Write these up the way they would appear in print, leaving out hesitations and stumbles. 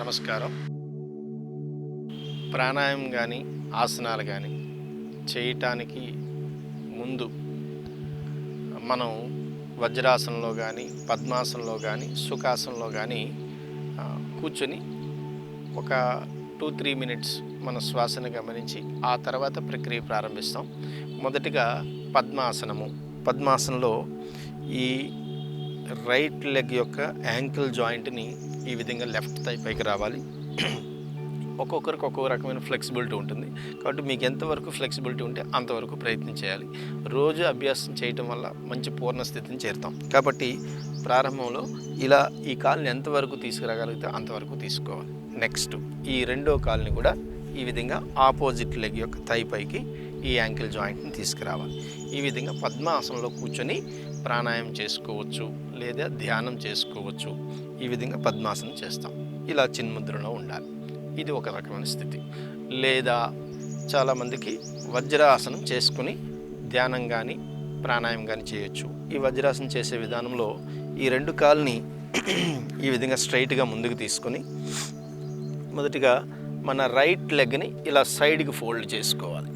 నమస్కారం. ప్రాణాయామం కానీ ఆసనాలు కానీ చేయటానికి ముందు మనం వజ్రాసనంలో కానీ పద్మాసనంలో కానీ సుఖాసనంలో కానీ కూర్చొని ఒక 2-3 మినిట్స్ మన శ్వాసను గమనించి ఆ తర్వాత ప్రక్రియ ప్రారంభిస్తాం. మొదటిగా పద్మాసనంలో ఈ రైట్ లెగ్ యొక్క యాంకిల్ జాయింట్ని ఈ విధంగా లెఫ్ట్ థై పైకి రావాలి. ఒక్కొక్కరికి ఒక్కొక్క రకమైన ఫ్లెక్సిబిలిటీ ఉంటుంది కాబట్టి మీకు ఎంతవరకు ఫ్లెక్సిబిలిటీ ఉంటే అంతవరకు ప్రయత్నం చేయాలి. రోజు అభ్యాసం చేయటం వల్ల మంచి పూర్ణ స్థితిని చేరుతాం. కాబట్టి ప్రారంభంలో ఇలా ఈ కాలుని ఎంతవరకు తీసుకురాగలిగితే అంతవరకు తీసుకోవాలి. నెక్స్ట్ ఈ రెండో కాలుని కూడా ఈ విధంగా ఆపోజిట్ లెగ్ యొక్క థై పైకి ఈ యాంకిల్ జాయింట్ని తీసుకురావాలి. ఈ విధంగా పద్మాసనంలో కూర్చొని ప్రాణాయామం చేసుకోవచ్చు లేదా ధ్యానం చేసుకోవచ్చు. ఈ విధంగా పద్మాసనం చేస్తాం. ఇలా చిన్ముద్రలో ఉండాలి. ఇది ఒక రకమైన స్థితి. లేదా చాలామందికి వజ్రాసనం చేసుకుని ధ్యానం కానీ ప్రాణాయామం కానీ చేయొచ్చు. ఈ వజ్రాసనం చేసే విధానంలో ఈ రెండు కాళ్ళని ఈ విధంగా స్ట్రైట్గా ముందుకు తీసుకొని మొదటిగా మన రైట్ లెగ్ని ఇలా సైడ్కి ఫోల్డ్ చేసుకోవాలి.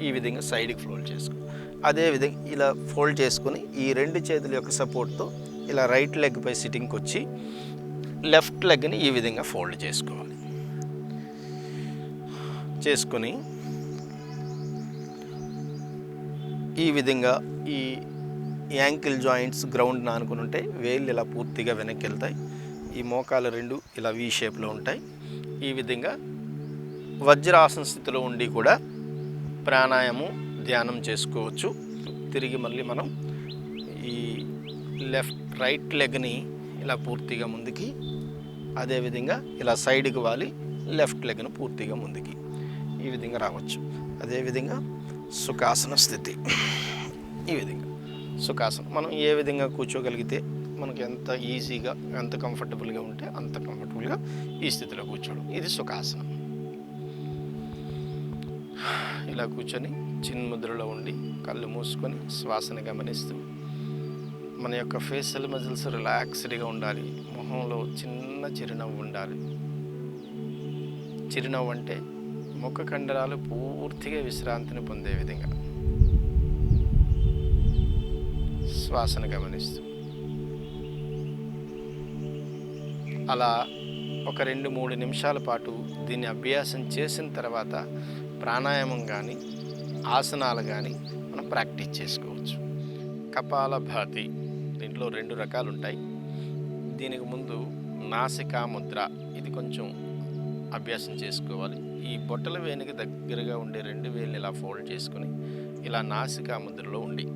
ఈ విధంగా సైడ్కి ఫోల్డ్ చేసుకోవాలి. అదేవిధంగా ఇలా ఫోల్డ్ చేసుకొని ఈ రెండు చేతుల యొక్క సపోర్ట్తో ఇలా రైట్ లెగ్ పై సిట్టింగ్కి వచ్చి లెఫ్ట్ లెగ్ని ఈ విధంగా ఫోల్డ్ చేసుకోవాలి. చేసుకొని ఈ విధంగా ఈ యాంకిల్ జాయింట్స్ గ్రౌండ్ ఆనుకుని ఉంటే వేళ్ళు ఇలా పూర్తిగా వెనక్కి వెళ్తాయి. ఈ మోకాలు రెండు ఇలా వి షేప్లో ఉంటాయి. ఈ విధంగా వజ్రాసన స్థితిలో ఉండి కూడా ప్రాణాయామం ధ్యానం చేసుకోవచ్చు. తిరిగి మళ్ళీ మనం ఈ రైట్ లెగ్ని ఇలా పూర్తిగా ముందుకి, అదేవిధంగా ఇలా సైడ్కి వాలి లెఫ్ట్ లెగ్ను పూర్తిగా ముందుకి ఈ విధంగా రావచ్చు. అదేవిధంగా సుఖాసన స్థితి. ఈ విధంగా సుఖాసనం మనం ఏ విధంగా కూర్చోగలిగితే మనకు ఎంత ఈజీగా ఎంత కంఫర్టబుల్గా ఉంటే అంత కంఫర్టబుల్గా ఈ స్థితిలో కూర్చోవడం. ఇది సుఖాసనం. ఇలా కూర్చొని చిన్ముద్రలో ఉండి కళ్ళు మూసుకొని శ్వాసను గమనిస్తూ మన యొక్క ఫేషియల్ మజిల్స్ రిలాక్స్డ్గా ఉండాలి. మొహంలో చిన్న చిరునవ్వు ఉండాలి. చిరునవ్వు అంటే ముఖ కండరాలు పూర్తిగా విశ్రాంతిని పొందే విధంగా శ్వాసను గమనిస్తూ అలా ఒక 2-3 నిమిషాల పాటు దీన్ని అభ్యాసం చేసిన తర్వాత ప్రాణాయామం కానీ ఆసనాలు కానీ మనం ప్రాక్టీస్ చేసుకోవచ్చు. కపాలభాతి దీంట్లో 2 రకాలు ఉంటాయి. దీనికి ముందు నాసికా ముద్ర, ఇది కొంచెం అభ్యాసం చేసుకోవాలి. ఈ బొట్టల వేలికి దగ్గరగా ఉండే 2 వేలు ఇలా ఫోల్డ్ చేసుకొని ఇలా నాసికా ముద్రలో ఉండి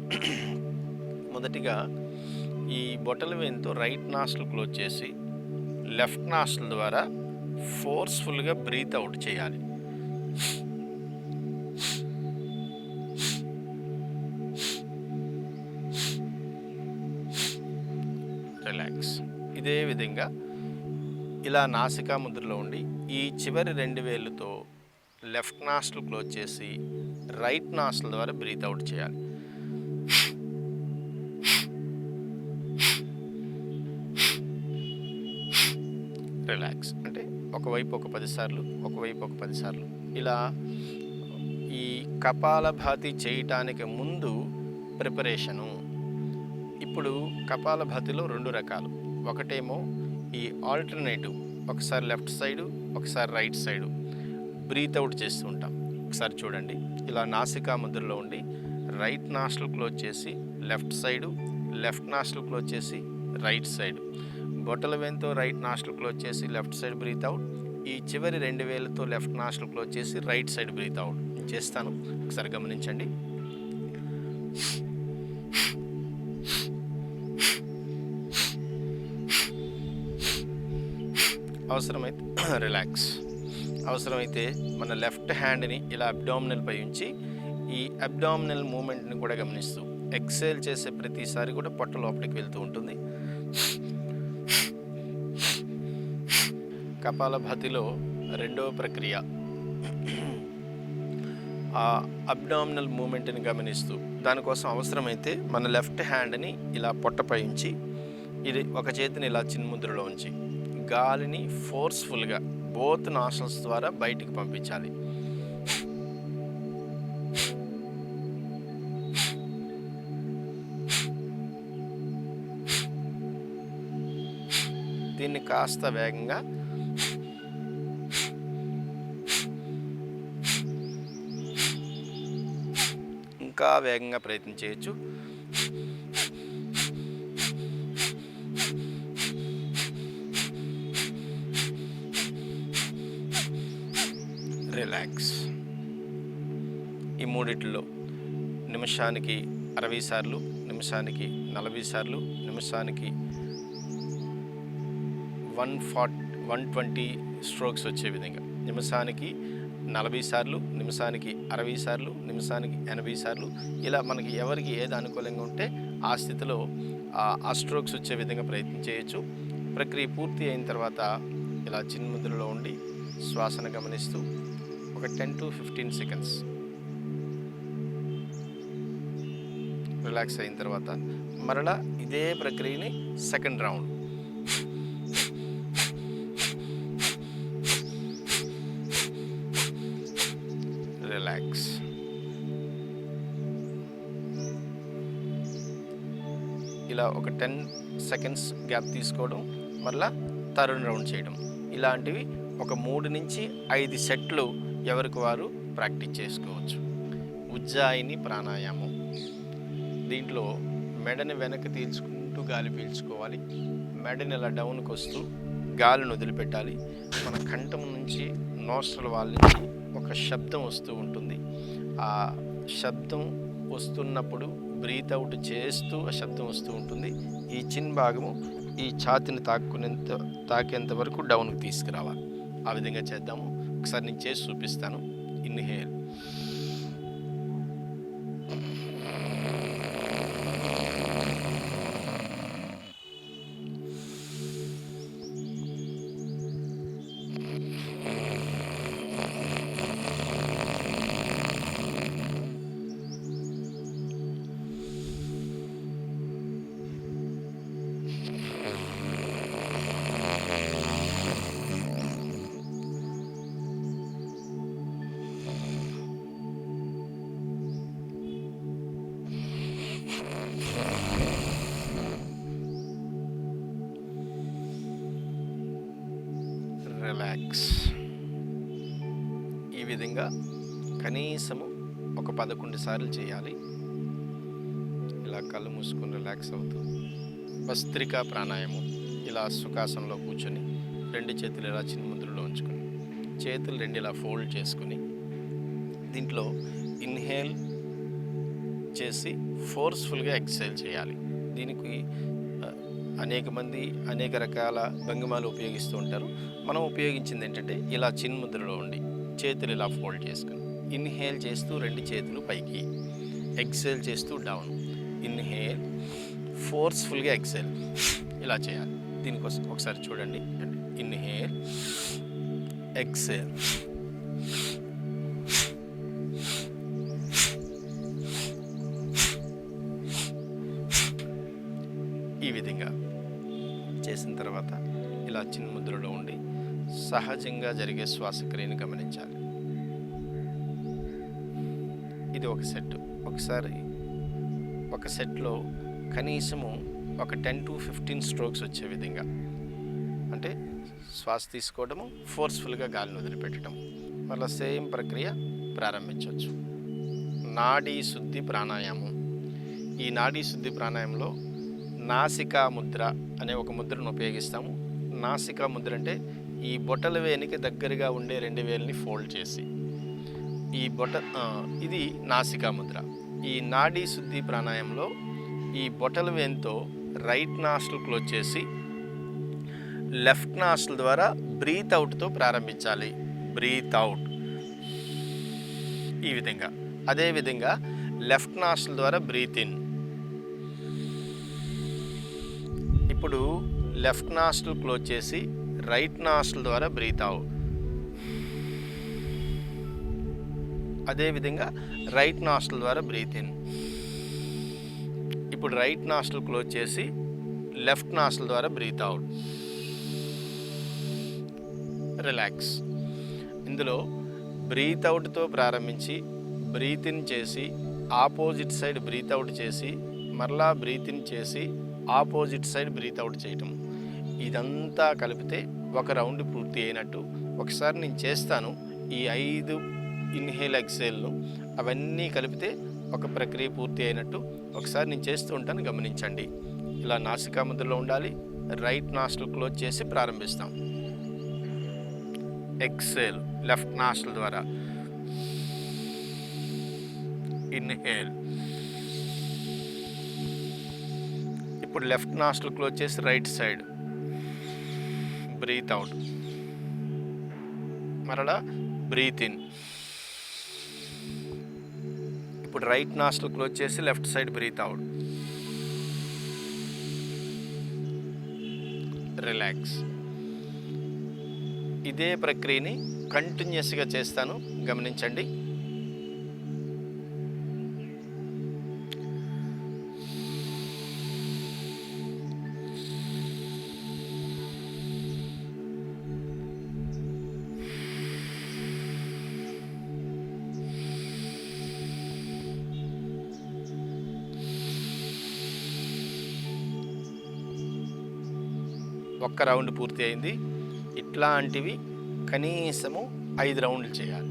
మొదటిగా ఈ బొట్టల వేలితో రైట్ నాస్ట్రిల్ క్లోజ్ చేసి లెఫ్ట్ నాస్ట్రిల్ ద్వారా ఫోర్స్ఫుల్గా బ్రీత్ అవుట్ చేయాలి. రిలాక్స్. ఇదే విధంగా ఇలా నాసికా ముద్రలో ఉండి ఈ చివరి 2 వేళ్ళతో లెఫ్ట్ నాస్ట్రిల్ క్లోజ్ చేసి రైట్ నాస్ట్రిల్ ద్వారా బ్రీత్ అవుట్ చేయాలి. రిలాక్స్. అంటే ఒకవైపు ఒక 10 సార్లు, ఒకవైపు ఒక 10 సార్లు. ఇలా ఈ కపాలభాతి చేయటానికి ముందు ప్రిపరేషను. ఇప్పుడు కపాలభాతిలో 2 రకాలు. ఒకటేమో ఈ ఆల్టర్నేటివ్, ఒకసారి లెఫ్ట్ సైడు ఒకసారి రైట్ సైడు బ్రీత్ అవుట్ చేస్తూ ఉంటాం. ఒకసారి చూడండి. ఇలా నాసికా ముద్రలో ఉండి రైట్ నాస్ట్రిల్ క్లోజ్ చేసి left side, left nostril close చేసి రైట్ సైడు, బొట్టల వేలుతో రైట్ నాస్ట్రిల్ క్లోజ్ చేసి లెఫ్ట్ సైడ్ బ్రీత్ అవుట్, ఈ చివరి 2 వేలతో లెఫ్ట్ నాస్ట్రిల్ క్లోజ్ చేసి రైట్ సైడ్ బ్రీత్ అవుట్ చేస్తాను. ఒకసారి గమనించండి. అవసరమైతే రిలాక్స్. అవసరమైతే మన లెఫ్ట్ హ్యాండ్ని ఇలా అబ్డామినల్ పై ఉంచి ఈ అబ్డామినల్ మూమెంట్ని కూడా గమనిస్తూ ఎక్సేల్ చేసే ప్రతిసారి కూడా పొట్ట లోపలికి వెళ్తూ ఉంటుంది. కపాలభాతిలో 2వ ప్రక్రియ ఆ అబ్డామినల్ మూమెంట్ని గమనిస్తూ దానికోసం అవసరమైతే మన లెఫ్ట్ హ్యాండ్ని ఇలా పొట్టపై ఉంచి ఇది ఒక చేతిని ఇలా చిన్ముద్రలో ఉంచి గాలిని ఫోర్స్ఫుల్గా బోత్ నాస్ట్రల్స్ ద్వారా బయటికి పంపించాలి. దీన్ని కాస్త వేగంగా ఇంకా వేగంగా ప్రయత్నం చేయొచ్చు. రిలాక్స్. ఈ మూడిట్లో నిమిషానికి 60 సార్లు, నిమిషానికి 40 సార్లు, నిమిషానికి 120 స్ట్రోక్స్ వచ్చే విధంగా, నిమిషానికి 40 సార్లు, నిమిషానికి 60 సార్లు, నిమిషానికి 80 సార్లు, ఇలా మనకి ఎవరికి ఏది అనుకూలంగా ఉంటే ఆ స్థితిలో ఆ స్ట్రోక్స్ వచ్చే విధంగా ప్రయత్నం చేయొచ్చు. ప్రక్రియ పూర్తి అయిన తర్వాత ఇలా చిన్ముద్రలో ఉండి శ్వాసను గమనిస్తూ ఒక 10 to 15 సెకండ్స్ రిలాక్స్ అయిన తర్వాత మరలా ఇదే ప్రక్రియని సెకండ్ రౌండ్ రిలాక్స్. ఇలా ఒక 10 సెకండ్స్ గ్యాప్ తీసుకోవడం, మరలా థర్డ్ రౌండ్ చేయడం, ఇలాంటివి ఒక 3 నుంచి 5 సెట్లు ఎవరికి వారు ప్రాక్టీస్ చేసుకోవచ్చు. ఉజ్జాయిని ప్రాణాయామం. దీంట్లో మెడని వెనక్కి తీల్చుకుంటూ గాలి పీల్చుకోవాలి. మెడని ఇలా డౌన్కి వస్తూ గాలిని వదిలిపెట్టాలి. మన కంఠం నుంచి నోస్ట్రల్ వాల్ నుంచి ఒక శబ్దం వస్తూ ఉంటుంది. ఆ శబ్దం వస్తున్నప్పుడు బ్రీత్ అవుట్ చేస్తూ ఆ శబ్దం వస్తూ ఉంటుంది. ఈ చిన్ భాగము ఈ ఛాతిని తాకేంత వరకు డౌన్కి తీసుకురావాలి. ఆ విధంగా చేద్దాము. ఒకసారి నేను చేసి చూపిస్తాను. Inhale, relax. ఈ విధంగా కనీసము ఒక 11 సార్లు చేయాలి. ఇలా కళ్ళు మూసుకొని రిలాక్స్ అవుతూ భస్త్రికా ప్రాణాయామం. ఇలా సుఖాసనంలో కూర్చొని 2 చేతులు ఇలా చిన్ముద్రలో ఉంచుకొని చేతులు 2 ఇలా ఫోల్డ్ చేసుకుని దీంట్లో ఇన్హేల్ చేసి ఫోర్స్ఫుల్గా ఎక్సైల్ చేయాలి. దీనికి అనేక మంది అనేక రకాల భంగిమాలు ఉపయోగిస్తూ ఉంటారు. మనం ఉపయోగించింది ఏంటంటే ఇలా చిన్ముద్రలో ఉండి చేతులు ఇలా ఫోల్డ్ చేసుకుని ఇన్హేల్ చేస్తూ 2 చేతులు పైకి, ఎక్సైల్ చేస్తూ డౌన్, ఇన్హేల్, ఫోర్స్ఫుల్గా ఎక్సైల్, ఇలా చేయాలి. దీనికోసం ఒకసారి చూడండి. ఇన్హేల్, ఎక్సైల్, ఈ విధంగా చేసిన తర్వాత ఇలా చిన్ముద్రలో ఉండి సహజంగా జరిగే శ్వాసక్రియను గమనించాలి. ఇది ఒక సెట్. ఒకసారి ఒక సెట్లో కనీసము ఒక 10 to 15 స్ట్రోక్స్ వచ్చే విధంగా, అంటే శ్వాస తీసుకోవడము, ఫోర్స్ఫుల్గా గాలిని వదిలిపెట్టడం. మళ్ళీ సేమ్ ప్రక్రియ ప్రారంభించవచ్చు. నాడీ శుద్ధి ప్రాణాయామం. ఈ నాడీ శుద్ధి ప్రాణాయామంలో నాసికా ముద్ర అనే ఒక ముద్రను ఉపయోగిస్తాము. నాసికా ముద్ర అంటే ఈ బొటల వేలికి దగ్గరగా ఉండే 2 వేలని ఫోల్డ్ చేసి ఇది నాసికా ముద్ర. ఈ నాడీ శుద్ధి ప్రాణాయామంలో ఈ బొటల వేలితో రైట్ నాస్ట్రిల్ క్లోజ్ చేసి లెఫ్ట్ నాస్ట్రిల్ ద్వారా బ్రీత్ అవుట్తో ప్రారంభించాలి. బ్రీత్ అవుట్ ఈ విధంగా. అదేవిధంగా లెఫ్ట్ నాస్ట్రిల్ ద్వారా బ్రీత్ ఇన్. ఇప్పుడు లెఫ్ట్ నాస్ట్రిల్ క్లోజ్ చేసి రైట్ నాస్ట్రిల్ ద్వారా బ్రీత్ అవుట్. అదేవిధంగా రైట్ నాస్ట్రిల్ ద్వారా బ్రీత్ ఇన్. ఇప్పుడు రైట్ నాస్ట్రిల్ క్లోజ్ చేసి లెఫ్ట్ నాస్ట్రిల్ ద్వారా బ్రీత్ అవుట్. రిలాక్స్. ఇందులో బ్రీత్ అవుట్తో ప్రారంభించి బ్రీత్ ఇన్ చేసి ఆపోజిట్ సైడ్ బ్రీత్ అవుట్ చేసి మరలా బ్రీత్ ఇన్ చేసి ఆపోజిట్ సైడ్ బ్రీత్ అవుట్ చేయటం. ఇదంతా కలిపితే ఒక రౌండ్ పూర్తి అయినట్టు. ఒకసారి నేను చేస్తాను ఈ 5 ఇన్హేల్ ఎక్సేల్ను, అవన్నీ కలిపితే ఒక ప్రక్రియ పూర్తి అయినట్టు. ఒకసారి నేను చేస్తూ ఉంటాను, గమనించండి. ఇలా నాసికా ముద్రలో ఉండాలి. రైట్ నాస్ట్రిల్ క్లోజ్ చేసి ప్రారంభిస్తాం. ఎక్సేల్ లెఫ్ట్ నాస్ట్రిల్ ద్వారా. ఇన్హేల్. ఇప్పుడు లెఫ్ట్ నాస్ట్రిల్ క్లోజ్ చేసి రైట్ సైడ్ బ్రీత్ అవుట్. మరలా బ్రీత్ ఇన్. ఇప్పుడు రైట్ నాస్ట్రిల్ క్లోజ్ చేసి left side breathe out. Relax. ఇదే ప్రక్రియని కంటిన్యూస్గా చేస్తాను, గమనించండి. ఒక్క రౌండ్ పూర్తి అయింది. ఇట్లాంటివి కనీసము 5 రౌండ్లు చేయాలి.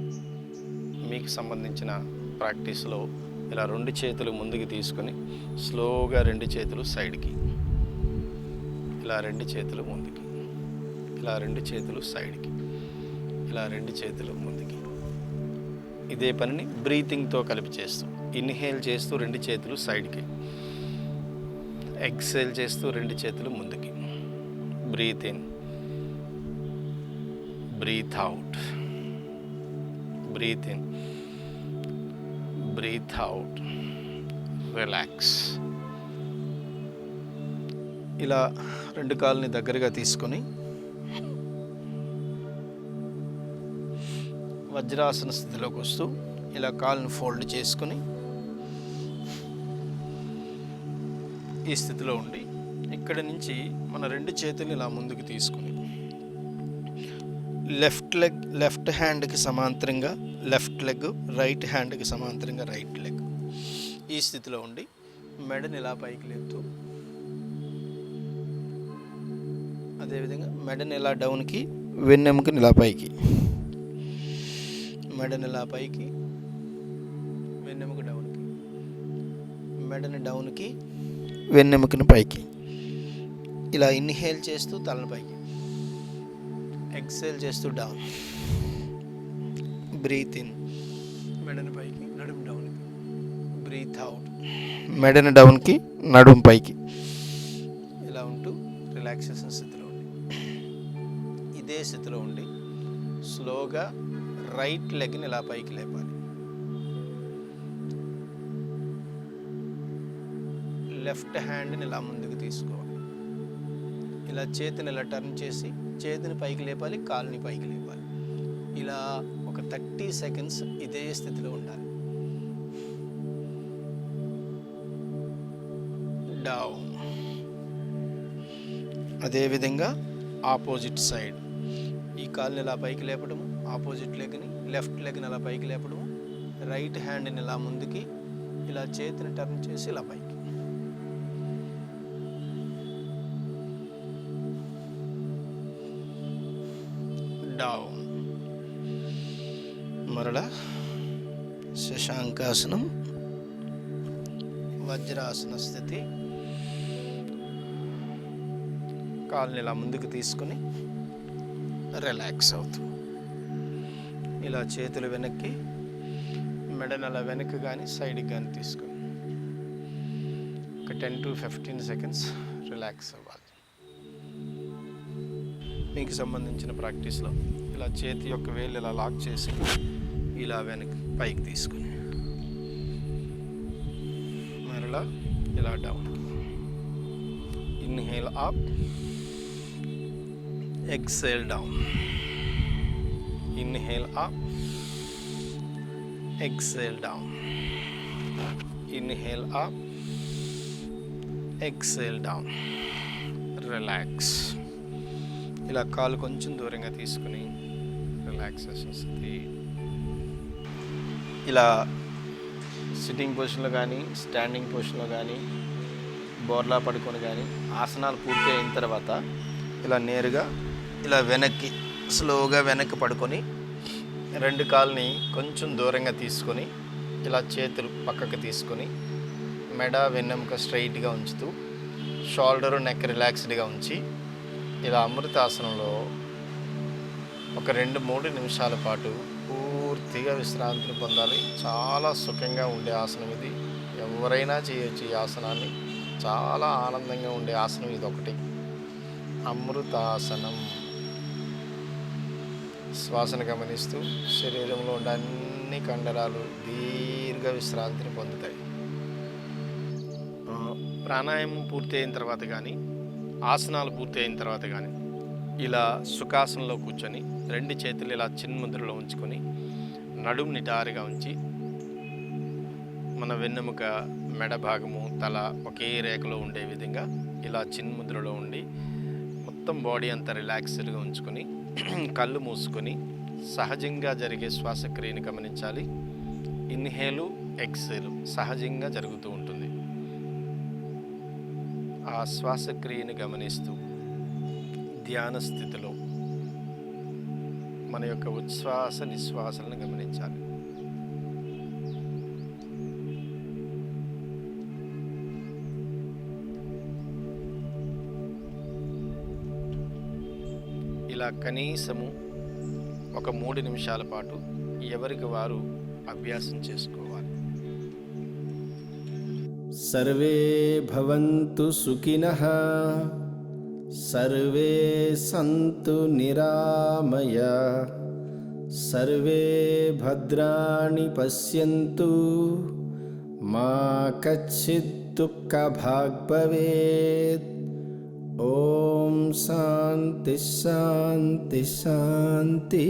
మీకు సంబంధించిన ప్రాక్టీస్లో ఇలా 2 చేతులు ముందుకు తీసుకొని స్లోగా 2 చేతులు సైడ్కి, ఇలా 2 చేతులు ముందుకి, ఇలా 2 చేతులు సైడ్కి, ఇలా 2 చేతులు ముందుకి. ఇదే పనిని బ్రీతింగ్తో కలిపి చేస్తూ ఇన్హేల్ చేస్తూ 2 చేతులు సైడ్కి, ఎక్సేల్ చేస్తూ 2 చేతులు ముందుకి. Breathe in, breathe out, breathe in, breathe out. Relax. ఇలా 2 కాళ్ళని దగ్గరగా తీసుకొని వజ్రాసన స్థితిలోకి వస్తూ ఇలా కాళ్ళని ఫోల్డ్ చేసుకొని ఈ స్థితిలో ఉండి ఇక్కడి నుంచి మన 2 చేతుల్ని ఇలా ముందుకు తీసుకుని లెఫ్ట్ హ్యాండ్కి సమాంతరంగా లెఫ్ట్ లెగ్, రైట్ హ్యాండ్కి సమాంతరంగా రైట్ లెగ్. ఈ స్థితిలో ఉండి మెడని ఇలా పైకి లేపుతూ, అదేవిధంగా మెడని ఇలా డౌన్కి, వెన్నెముకని ఇలా పైకి, మెడని ఇలా పైకి, వెన్నెముక డౌన్కి, మెడని డౌన్కి, వెన్నెముకని పైకి. ఇలా ఇన్హేల్ చేస్తూ తలను పైకి, ఎక్సేల్ చేస్తూ డౌన్. బ్రీత్ ఇన్, మెడని పైకి, నడుము డౌన్కి. బ్రీత్ అవుట్, మెడని డౌన్కి, నడుము పైకి. ఇలా ఉంటూ రిలాక్సేషన్ స్థితిలో ఉండి, ఇదే స్థితిలో ఉండి స్లోగా రైట్ లెగ్ని ఇలా పైకి లేపాలి. లెఫ్ట్ హ్యాండ్ని ఇలా ముందుకు తీసుకోవాలి. ఇలా చేతిని ఇలా టర్న్ చేసి చేతిని పైకి లేపాలి, కాలుని పైకి లేపాలి. ఇలా ఒక 30 సెకండ్స్ ఇదే స్థితిలో ఉండాలి. డౌన్. అదేవిధంగా ఆపోజిట్ సైడ్ ఈ కాలుని ఇలా పైకి లేపడము, ఆపోజిట్ లెగ్ని, లెఫ్ట్ లెగ్ని అలా పైకి లేపడము, రైట్ హ్యాండ్ని ఇలా ముందుకి, ఇలా చేతిని టర్న్ చేసి ఇలా పైకి. డౌన్. మరలా శశాంకాసనం, వజ్రాసన స్థితి. కాళ్ళని ఇలా ముందుకు తీసుకుని రిలాక్స్ అవుతూ ఇలా చేతులు వెనక్కి, మెడని అలా వెనక్కి కానీ సైడ్కి కానీ తీసుకుని ఒక 10 to 15 సెకండ్స్ రిలాక్స్ అవ్వాలి. మీకు సంబంధించిన ప్రాక్టీస్లో ఇలా చేతి యొక్క వేళ్ళు ఇలా లాక్ చేసి ఇలా వెనక్కి పైకి తీసుకుని మరలా ఇలా down. Inhale up, exhale down. Inhale up, exhale down. Inhale up, exhale down. Relax. ఇలా కాలు కొంచెం దూరంగా తీసుకుని రిలాక్సేషన్ స్థితి. ఇలా సిట్టింగ్ పొజిషన్లో కానీ స్టాండింగ్ పొజిషన్లో కానీ బోర్లా పడుకొని కానీ ఆసనాలు పూర్తి అయిన తర్వాత ఇలా నేరుగా ఇలా వెనక్కి స్లోగా వెనక్కి పడుకొని 2 కాళ్ళని కొంచెం దూరంగా తీసుకొని ఇలా చేతులు పక్కకు తీసుకొని మెడ వెన్నెముక స్ట్రైట్గా ఉంచుతూ షోల్డరు నెక్ రిలాక్స్డ్గా ఉంచి ఇలా అమృతాసనంలో ఒక 2-3 నిమిషాల పాటు పూర్తిగా విశ్రాంతిని పొందాలి. చాలా సుఖంగా ఉండే ఆసనం ఇది. ఎవరైనా చేయొచ్చు ఈ ఆసనాన్ని. చాలా ఆనందంగా ఉండే ఆసనం ఇది ఒకటి. అమృతాసనం. శ్వాసను గమనిస్తూ శరీరంలో ఉండే అన్ని కండరాలు దీర్ఘ విశ్రాంతిని పొందుతాయి. ప్రాణాయామం పూర్తి అయిన తర్వాత కానీ ఆసనాలు పూర్తి అయిన తర్వాత కానీ ఇలా సుఖాసనంలో కూర్చొని 2 చేతులు ఇలా చిన్ముద్రలో ఉంచుకొని నడుము నిటారుగా ఉంచి మన వెన్నెముక మెడ భాగము తల ఒకే రేఖలో ఉండే విధంగా ఇలా చిన్ముద్రలో ఉండి మొత్తం బాడీ అంతా రిలాక్స్డ్గా ఉంచుకొని కళ్ళు మూసుకొని సహజంగా జరిగే శ్వాసక్రియని గమనించాలి. ఇన్హేలు ఎక్సేలు సహజంగా జరుగుతూ ఉంటుంది. ఆ శ్వాసక్రియని గమనిస్తూ ధ్యాన స్థితిలో మన యొక్క ఉచ్ఛ్వాస నిశ్వాసాలను గమనించాలి. ఇలా కనీసము ఒక 3 నిమిషాల పాటు ఎవరికి వారు అభ్యాసం చేసుకోవాలి. సర్వే భవంతు సుఖినః, సర్వే సంతు నిరామయాః, సర్వే భద్రాణి పశ్యంతు, మా కచ్చిత్ దుఃఖభాగ్ భవేత్. ఓం శాంతి శాంతి శాంతి.